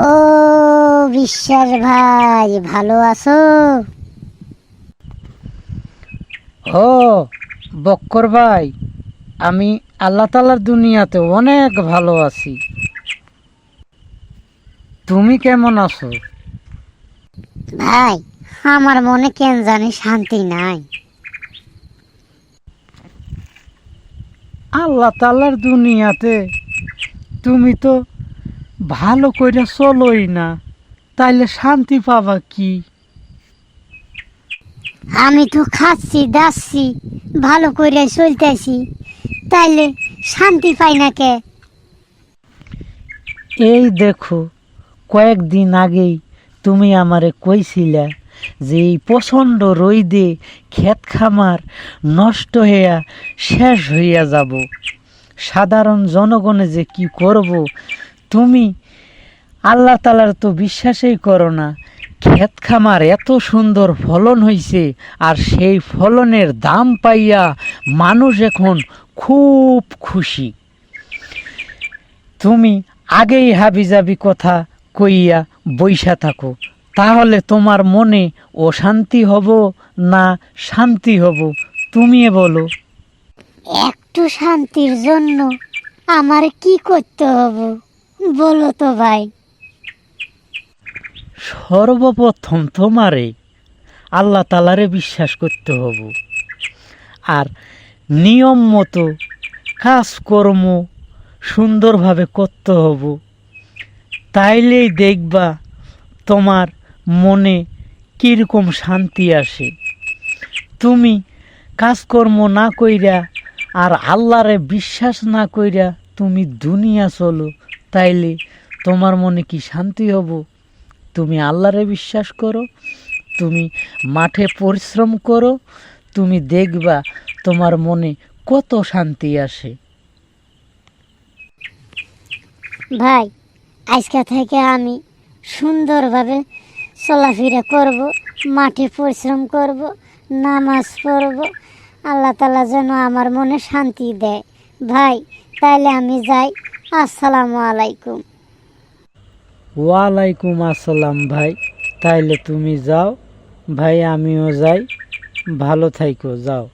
ও বিশ্বাস ভাই, ভালো আছো? ও বক্কর ভাই, আমি আল্লাহ তাআলার দুনিয়াতে অনেক ভালো আছি। তুমি কেমন আছো? ভাই, আমার মনে কেন জানি শান্তি নাই। আল্লাহ তাআলার দুনিয়াতে তুমি তো ভালো কইরা চলোই না, তাইলে শান্তি পাবা কি? আমি তো খাচ্ছি দাচ্ছি, ভালো করে চলতেছি, তাইলে শান্তি পাই না কে? এই দেখো, কয়েকদিন আগেই তুমি আমারে কইছিলা যে এই প্রচণ্ড রইদে ক্ষেত খামার নষ্ট হইয়া শেষ হইয়া যাব, সাধারণ জনগণে যে কি করব। তুমি আল্লাহ তাআলার তো বিশ্বাসই করো না। ক্ষেত খামার এত সুন্দর ফলন হইছে, আর সেই ফলনের দাম পাইয়া মানুষ এখন খুব খুশি। তুমি আগেই হাবিজাবি কথা কইয়া বইসা থাকো, তাহলে তোমার মনে অশান্তি হব না শান্তি হব, তুমি বলো। একটু শান্তির জন্য আমার কি করতে হবে বলো তো ভাই। সর্বপ্রথম তোমারে আল্লাহ তাআলারে বিশ্বাস করতে হব, আর নিয়ম মতো কাজকর্ম সুন্দরভাবে করতে হব। তাইলেই দেখবা তোমার মনে কীরকম শান্তি আসে। তুমি কাজকর্ম না কইরা আর আল্লাহরে বিশ্বাস না কইরা তুমি দুনিয়া চলো, তাইলে তোমার মনে কি শান্তি হব? তুমি আল্লাহরে বিশ্বাস করো, তুমি মাঠে পরিশ্রম করো, তুমি দেখবা তোমার মনে কত শান্তি আসে। ভাই, আজকে থেকে আমি সুন্দরভাবে চলাফেরা করব, মাঠে পরিশ্রম করব, নামাজ পড়ব। আল্লাহ তাআলা যেন আমার মনে শান্তি দেয়। ভাই, তাইলে আমি যাই। আসসালামু আলাইকুম। ওয়ালাইকুম আসসালাম ভাই, তাইলে তুমি যাও। ভাই আমিও যাই, ভালো থাইকো, যাও।